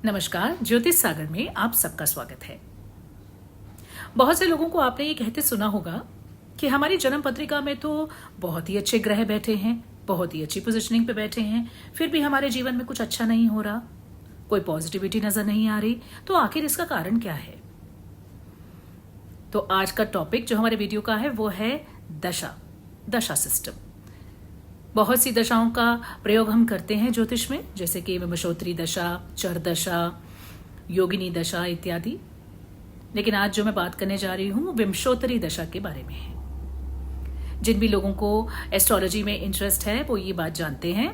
नमस्कार, ज्योतिष सागर में आप सबका स्वागत है। बहुत से लोगों को आपने ये कहते सुना होगा कि हमारी जन्म पत्रिका में तो बहुत ही अच्छे ग्रह बैठे हैं, बहुत ही अच्छी पोजीशनिंग पे बैठे हैं, फिर भी हमारे जीवन में कुछ अच्छा नहीं हो रहा, कोई पॉजिटिविटी नजर नहीं आ रही। तो आखिर इसका कारण क्या है? तो आज का टॉपिक जो हमारे वीडियो का है वो है दशा सिस्टम। बहुत सी दशाओं का प्रयोग हम करते हैं ज्योतिष में, जैसे कि विमशोत्तरी दशा, चर दशा, योगिनी दशा इत्यादि। लेकिन आज जो मैं बात करने जा रही हूं वो विमशोत्तरी दशा के बारे में है। जिन भी लोगों को एस्ट्रोलॉजी में इंटरेस्ट है वो ये बात जानते हैं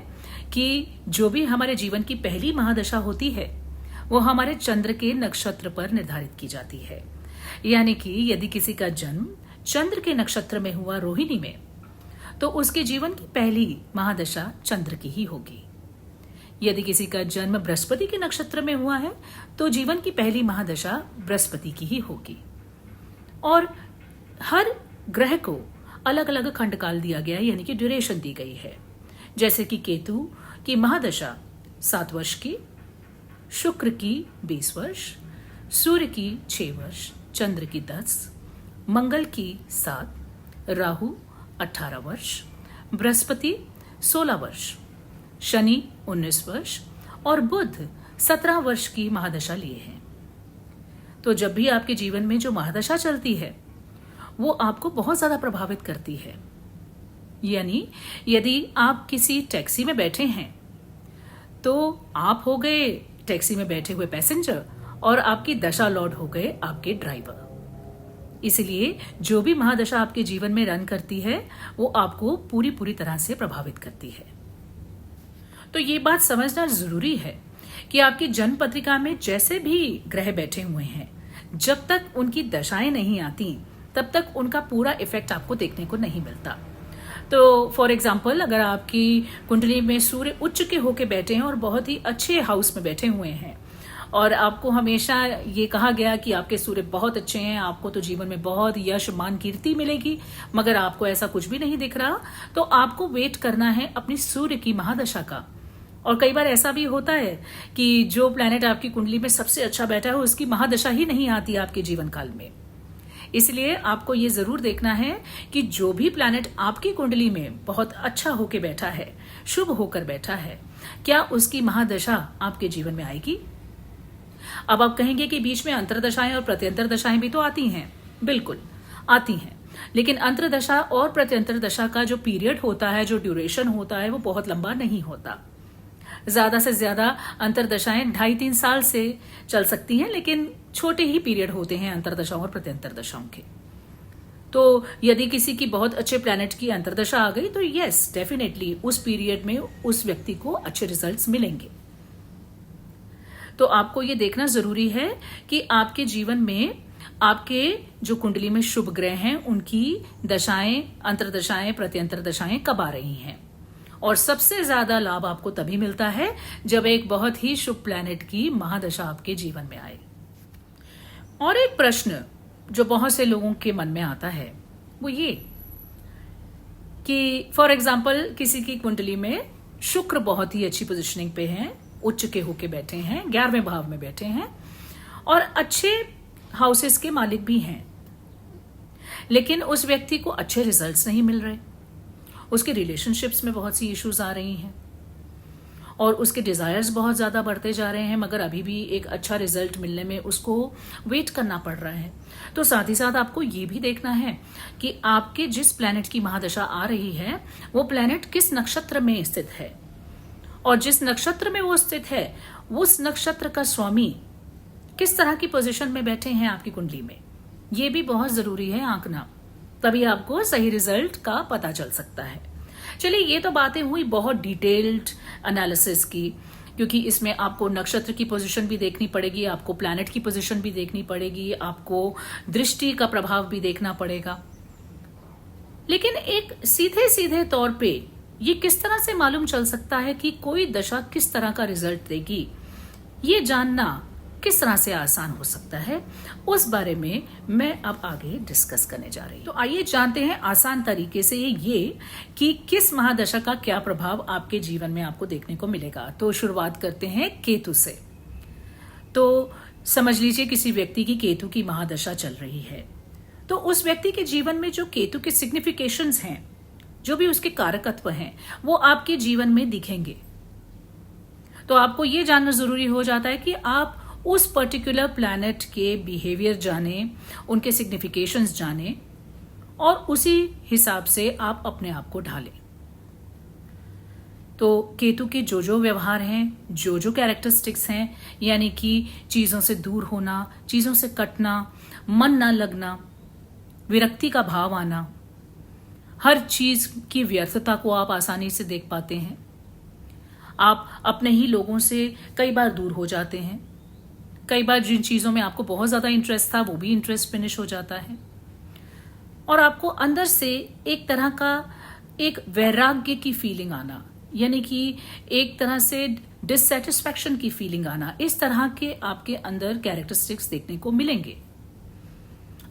कि जो भी हमारे जीवन की पहली महादशा होती है वो हमारे चंद्र के नक्षत्र पर निर्धारित की जाती है। यानी कि यदि किसी का जन्म चंद्र के नक्षत्र में हुआ रोहिणी में, तो उसके जीवन की पहली महादशा चंद्र की ही होगी। यदि किसी का जन्म बृहस्पति के नक्षत्र में हुआ है तो जीवन की पहली महादशा बृहस्पति की ही होगी। और हर ग्रह को अलग अलग खंडकाल दिया गया है, यानी कि ड्यूरेशन दी गई है। जैसे कि केतु की महादशा 7 वर्ष की, शुक्र की 20 वर्ष, सूर्य की 6 वर्ष, चंद्र की 10, मंगल की 7, राहु 18 वर्ष, बृहस्पति 16 वर्ष, शनि 19 वर्ष और बुध 17 वर्ष की महादशा लिए हैं। तो जब भी आपके जीवन में जो महादशा चलती है वो आपको बहुत ज्यादा प्रभावित करती है। यानी यदि आप किसी टैक्सी में बैठे हैं तो आप हो गए टैक्सी में बैठे हुए पैसेंजर और आपकी दशा लॉर्ड हो गए आपके ड्राइवर। इसलिए जो भी महादशा आपके जीवन में रन करती है वो आपको पूरी तरह से प्रभावित करती है। तो ये बात समझना जरूरी है कि आपकी जन्म पत्रिका में जैसे भी ग्रह बैठे हुए हैं, जब तक उनकी दशाएं नहीं आती तब तक उनका पूरा इफेक्ट आपको देखने को नहीं मिलता। तो फॉर एग्जाम्पल, अगर आपकी कुंडली में सूर्य उच्च के होके बैठे हैं और बहुत ही अच्छे हाउस में बैठे हुए हैं और आपको हमेशा ये कहा गया कि आपके सूर्य बहुत अच्छे हैं, आपको तो जीवन में बहुत यश मान कीर्ति मिलेगी, मगर आपको ऐसा कुछ भी नहीं दिख रहा, तो आपको वेट करना है अपनी सूर्य की महादशा का। और कई बार ऐसा भी होता है कि जो प्लैनेट आपकी कुंडली में सबसे अच्छा बैठा है उसकी महादशा ही नहीं आती आपके जीवन काल में। इसलिए आपको ये जरूर देखना है कि जो भी प्लैनेट आपकी कुंडली में बहुत अच्छा होके बैठा है, शुभ होकर बैठा है, क्या उसकी महादशा आपके जीवन में आएगी। अब आप कहेंगे कि बीच में अंतरदशाएं और प्रत्यंतर दशाएं भी तो आती हैं। बिल्कुल आती हैं, लेकिन अंतरदशा और प्रत्यंतर दशा का जो पीरियड होता है, जो ड्यूरेशन होता है, वो बहुत लंबा नहीं होता। ज्यादा से ज्यादा अंतरदशाएं 2.5-3 साल से चल सकती हैं, लेकिन छोटे ही पीरियड होते हैं अंतरदशाओं और प्रत्यंतर दशाओं के। तो यदि किसी की बहुत अच्छे प्लैनेट की अंतरदशा आ गई तो यस, डेफिनेटली उस पीरियड में उस व्यक्ति को अच्छे रिजल्ट्स मिलेंगे। तो आपको ये देखना जरूरी है कि आपके जीवन में आपके जो कुंडली में शुभ ग्रह हैं उनकी दशाएं, अंतरदशाएं, प्रत्यंतर दशाएं कब आ रही हैं। और सबसे ज्यादा लाभ आपको तभी मिलता है जब एक बहुत ही शुभ प्लैनेट की महादशा आपके जीवन में आए। और एक प्रश्न जो बहुत से लोगों के मन में आता है वो ये कि फॉर एग्जाम्पल किसी की कुंडली में शुक्र बहुत ही अच्छी पोजिशनिंग पे है, उच्च के होके बैठे हैं, 11वें भाव में बैठे हैं और अच्छे हाउसेस के मालिक भी हैं, लेकिन उस व्यक्ति को अच्छे रिजल्ट्स नहीं मिल रहे। उसके रिलेशनशिप्स में बहुत सी इश्यूज आ रही हैं और उसके डिजायर्स बहुत ज्यादा बढ़ते जा रहे हैं, मगर अभी भी एक अच्छा रिजल्ट मिलने में उसको वेट करना पड़ रहा है। तो साथ ही साथ आपको ये भी देखना है कि आपके जिस प्लैनेट की महादशा आ रही है वो प्लैनेट किस नक्षत्र में स्थित है, और जिस नक्षत्र में वो स्थित है उस नक्षत्र का स्वामी किस तरह की पोजीशन में बैठे हैं आपकी कुंडली में। ये भी बहुत जरूरी है आंकना, तभी आपको सही रिजल्ट का पता चल सकता है। चलिए, ये तो बातें हुई बहुत डिटेल्ड एनालिसिस की, क्योंकि इसमें आपको नक्षत्र की पोजीशन भी देखनी पड़ेगी, आपको प्लैनेट की पोजीशन भी देखनी पड़ेगी, आपको दृष्टि का प्रभाव भी देखना पड़ेगा। लेकिन एक सीधे सीधे तौर पे ये किस तरह से मालूम चल सकता है कि कोई दशा किस तरह का रिजल्ट देगी, ये जानना किस तरह से आसान हो सकता है, उस बारे में मैं अब आगे डिस्कस करने जा रही हूँ। तो आइए जानते हैं आसान तरीके से ये कि किस महादशा का क्या प्रभाव आपके जीवन में आपको देखने को मिलेगा। तो शुरुआत करते हैं केतु से। तो समझ लीजिए किसी व्यक्ति की केतु की महादशा चल रही है, तो उस व्यक्ति के जीवन में जो केतु के सिग्निफिकेशंस हैं, जो भी उसके कारकत्व हैं, वो आपके जीवन में दिखेंगे। तो आपको ये जानना जरूरी हो जाता है कि आप उस पर्टिकुलर प्लैनेट के बिहेवियर जाने, उनके सिग्निफिकेशंस जाने और उसी हिसाब से आप अपने आप को ढालें। तो केतु के जो व्यवहार हैं, जो कैरेक्टरिस्टिक्स हैं, यानी कि चीजों से दूर होना, चीजों से कटना, मन ना लगना, विरक्ति का भाव आना, हर चीज की व्यर्थता को आप आसानी से देख पाते हैं। आप अपने ही लोगों से कई बार दूर हो जाते हैं। कई बार जिन चीजों में आपको बहुत ज्यादा इंटरेस्ट था, वो भी इंटरेस्ट फिनिश हो जाता है और आपको अंदर से एक तरह का एक वैराग्य की फीलिंग आना, यानी कि एक तरह से डिससेटिस्फैक्शन की फीलिंग आना, इस तरह के आपके अंदर कैरेक्टरिस्टिक्स देखने को मिलेंगे।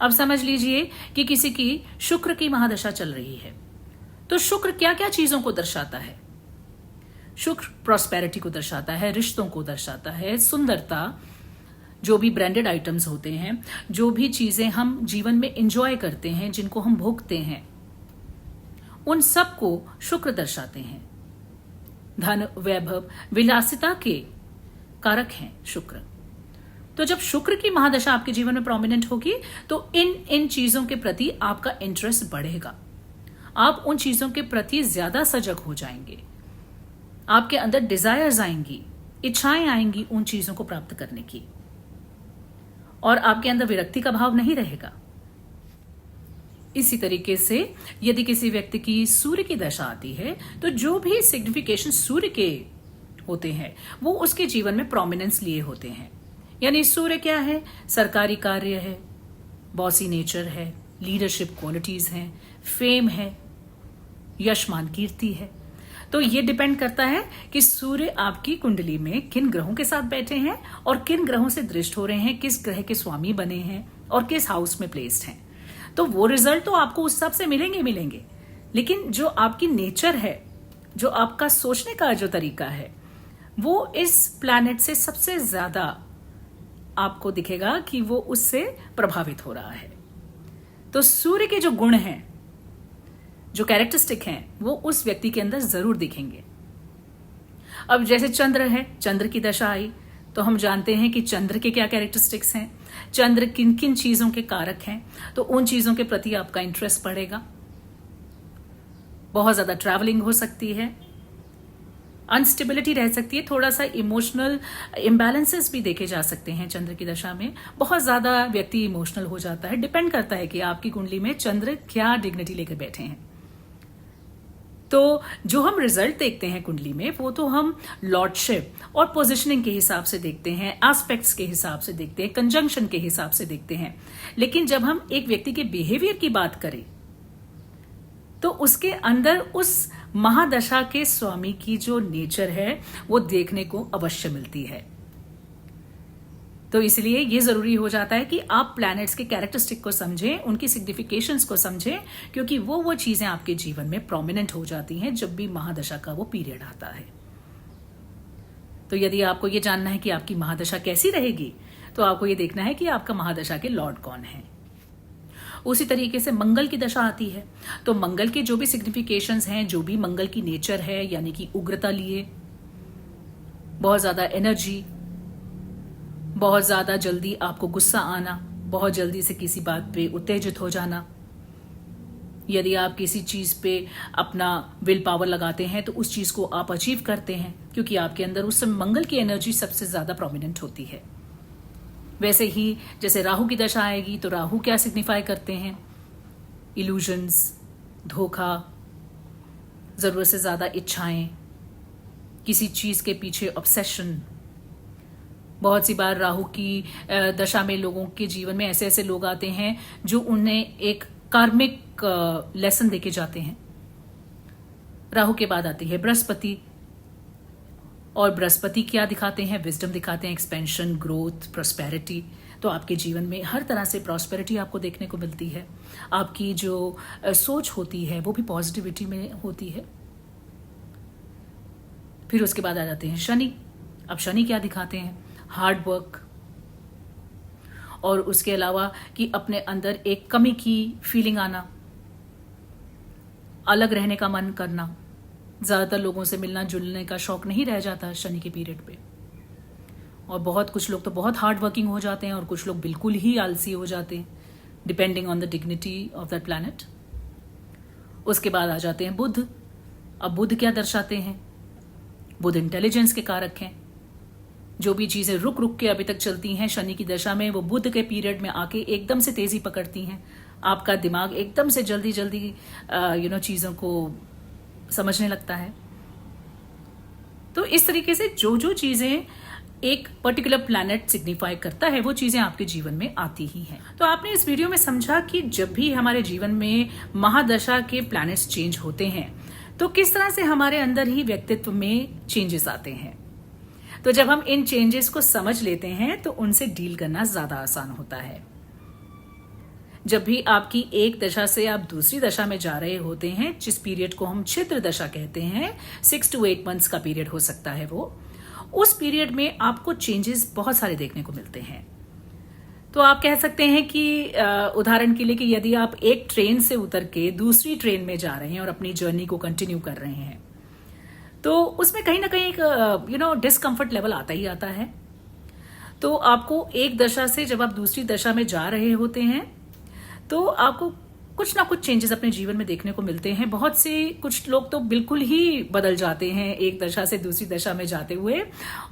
अब समझ लीजिए कि किसी की शुक्र की महादशा चल रही है, तो शुक्र क्या क्या चीजों को दर्शाता है? शुक्र प्रॉस्पेरिटी को दर्शाता है, रिश्तों को दर्शाता है, सुंदरता, जो भी ब्रांडेड आइटम्स होते हैं, जो भी चीजें हम जीवन में एंजॉय करते हैं, जिनको हम भोगते हैं, उन सब को शुक्र दर्शाते हैं। धन, वैभव, विलासिता के कारक हैं शुक्र। तो जब शुक्र की महादशा आपके जीवन में प्रोमिनेंट होगी, तो इन चीजों के प्रति आपका इंटरेस्ट बढ़ेगा। आप उन चीजों के प्रति ज्यादा सजग हो जाएंगे। आपके अंदर डिजायर्स आएंगी, इच्छाएं आएंगी उन चीजों को प्राप्त करने की, और आपके अंदर विरक्ति का भाव नहीं रहेगा। इसी तरीके से यदि किसी व्यक्ति की सूर्य की दशा आती है, तो जो भी सिग्निफिकेशन सूर्य के होते हैं, वो उसके जीवन में प्रोमिनेंस लिए होते हैं। यानी सूर्य क्या है? सरकारी कार्य है, बॉसी नेचर है, लीडरशिप क्वालिटीज हैं, फेम है, यशमान कीर्ति है। तो ये डिपेंड करता है कि सूर्य आपकी कुंडली में किन ग्रहों के साथ बैठे हैं और किन ग्रहों से दृष्ट हो रहे हैं, किस ग्रह के स्वामी बने हैं और किस हाउस में प्लेस्ड हैं। तो वो रिजल्ट तो आपको उस हिसाब से मिलेंगे, लेकिन जो आपकी नेचर है, जो आपका सोचने का जो तरीका है, वो इस प्लैनेट से सबसे ज्यादा आपको दिखेगा कि वो उससे प्रभावित हो रहा है। तो सूर्य के जो गुण हैं, जो कैरेक्टरिस्टिक हैं, वो उस व्यक्ति के अंदर जरूर दिखेंगे। अब जैसे चंद्र है, चंद्र की दशा आई, तो हम जानते हैं कि चंद्र के क्या कैरेक्टरिस्टिक्स हैं, चंद्र किन किन चीजों के कारक हैं, तो उन चीजों के प्रति आपका इंटरेस्ट बढ़ेगा। बहुत ज्यादा ट्रैवलिंग हो सकती है, अनस्टेबिलिटी रह सकती है, थोड़ा सा इमोशनल इम्बैलेंसेस भी देखे जा सकते हैं चंद्र की दशा में। बहुत ज्यादा व्यक्ति इमोशनल हो जाता है। डिपेंड करता है कि आपकी कुंडली में चंद्र क्या डिग्निटी लेकर बैठे हैं। तो जो हम रिजल्ट देखते हैं कुंडली में, वो तो हम लॉर्डशिप और पोजीशनिंग के हिसाब से देखते हैं, एस्पेक्ट्स के हिसाब से देखते हैं, कंजंक्शन के हिसाब से देखते हैं। लेकिन जब हम एक व्यक्ति के बिहेवियर की बात करें, तो उसके अंदर उस महादशा के स्वामी की जो नेचर है, वो देखने को अवश्य मिलती है। तो इसलिए ये जरूरी हो जाता है कि आप प्लैनेट्स के कैरेक्टरिस्टिक को समझें, उनकी सिग्निफिकेशंस को समझें, क्योंकि वो चीजें आपके जीवन में प्रोमिनेंट हो जाती हैं जब भी महादशा का वो पीरियड आता है। तो यदि आपको ये जानना है कि आपकी महादशा कैसी रहेगी, तो आपको ये देखना है कि आपका महादशा के लॉर्ड कौन है। उसी तरीके से मंगल की दशा आती है, तो मंगल के जो भी सिग्निफिकेशंस हैं, जो भी मंगल की नेचर है, यानी कि उग्रता लिए, बहुत ज्यादा एनर्जी, बहुत ज्यादा जल्दी आपको गुस्सा आना, बहुत जल्दी से किसी बात पे उत्तेजित हो जाना। यदि आप किसी चीज पे अपना विल पावर लगाते हैं, तो उस चीज को आप अचीव करते हैं, क्योंकि आपके अंदर उस समय मंगल की एनर्जी सबसे ज्यादा प्रोमिनेंट होती है। वैसे ही जैसे राहु की दशा आएगी, तो राहु क्या सिग्निफाई करते हैं? इल्यूजन्स, धोखा, जरूरत से ज्यादा इच्छाएं, किसी चीज के पीछे ऑब्सेशन। बहुत सी बार राहु की दशा में लोगों के जीवन में ऐसे ऐसे लोग आते हैं जो उन्हें एक कार्मिक लेसन देके जाते हैं। राहु के बाद आती है बृहस्पति, और बृहस्पति क्या दिखाते हैं? विजडम दिखाते हैं, एक्सपेंशन, ग्रोथ, प्रॉस्पेरिटी। तो आपके जीवन में हर तरह से प्रॉस्पेरिटी आपको देखने को मिलती है। आपकी जो सोच होती है, वो भी पॉजिटिविटी में होती है। फिर उसके बाद आ जाते हैं शनि। अब शनि क्या दिखाते हैं? हार्ड वर्क, और उसके अलावा कि अपने अंदर एक कमी की फीलिंग आना, अलग रहने का मन करना, ज्यादातर लोगों से मिलना जुलने का शौक नहीं रह जाता शनि के पीरियड पे। और बहुत कुछ लोग तो बहुत हार्ड वर्किंग हो जाते हैं और कुछ लोग बिल्कुल ही आलसी हो जाते हैं, depending on the dignity of that planet. उसके बाद आ जाते हैं बुध। अब बुध क्या दर्शाते हैं? बुध इंटेलिजेंस के कारक हैं। जो भी चीजें रुक रुक के अभी तक चलती हैं शनि की दशा में, वो बुध के पीरियड में आके एकदम से तेजी पकड़ती हैं। आपका दिमाग एकदम से जल्दी जल्दी चीजों को समझने लगता है। तो इस तरीके से जो जो चीजें एक पर्टिकुलर प्लैनेट सिग्निफाई करता है, वो चीजें आपके जीवन में आती ही हैं। तो आपने इस वीडियो में समझा कि जब भी हमारे जीवन में महादशा के प्लैनेट्स चेंज होते हैं तो किस तरह से हमारे अंदर ही व्यक्तित्व में चेंजेस आते हैं। तो जब हम इन चेंजेस को समझ लेते हैं तो उनसे डील करना ज्यादा आसान होता है। जब भी आपकी एक दशा से आप दूसरी दशा में जा रहे होते हैं, जिस पीरियड को हम छिद्र दशा कहते हैं, 6 to 8 मंथ्स का पीरियड हो सकता है वो, उस पीरियड में आपको चेंजेस बहुत सारे देखने को मिलते हैं। तो आप कह सकते हैं कि उदाहरण के लिए कि यदि आप एक ट्रेन से उतर के दूसरी ट्रेन में जा रहे हैं और अपनी जर्नी को कंटिन्यू कर रहे हैं, तो उसमें कहीं ना कहीं एक डिस्कम्फर्ट लेवल आता ही आता है। तो आपको एक दशा से जब आप दूसरी दशा में जा रहे होते हैं तो आपको कुछ ना कुछ चेंजेस अपने जीवन में देखने को मिलते हैं। बहुत से कुछ लोग तो बिल्कुल ही बदल जाते हैं एक दशा से दूसरी दशा में जाते हुए,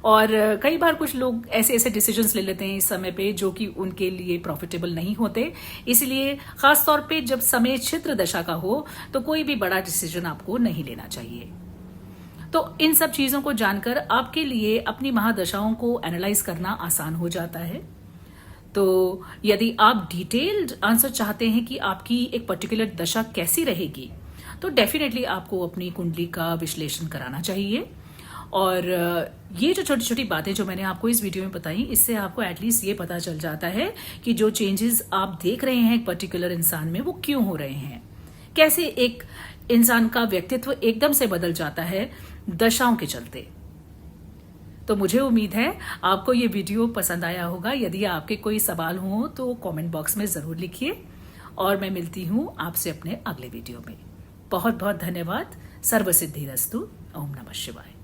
और कई बार कुछ लोग ऐसे ऐसे डिसीजंस ले लेते हैं इस समय पे जो कि उनके लिए प्रॉफिटेबल नहीं होते। इसलिए खास तौर पे जब समय छिद्र दशा का हो तो कोई भी बड़ा डिसीजन आपको नहीं लेना चाहिए। तो इन सब चीजों को जानकर आपके लिए अपनी महादशाओं को एनालाइज करना आसान हो जाता है। तो यदि आप डिटेल्ड आंसर चाहते हैं कि आपकी एक पर्टिकुलर दशा कैसी रहेगी, तो डेफिनेटली आपको अपनी कुंडली का विश्लेषण कराना चाहिए। और ये जो छोटी छोटी बातें जो मैंने आपको इस वीडियो में बताई, इससे आपको एटलीस्ट ये पता चल जाता है कि जो चेंजेस आप देख रहे हैं एक पर्टिकुलर इंसान में, वो क्यों हो रहे हैं, कैसे एक इंसान का व्यक्तित्व एकदम से बदल जाता है दशाओं के चलते। तो मुझे उम्मीद है आपको ये वीडियो पसंद आया होगा। यदि आपके कोई सवाल हो तो कमेंट बॉक्स में जरूर लिखिए, और मैं मिलती हूं आपसे अपने अगले वीडियो में। बहुत बहुत धन्यवाद। सर्वसिद्धिरस्तु। ओम नमः शिवाय।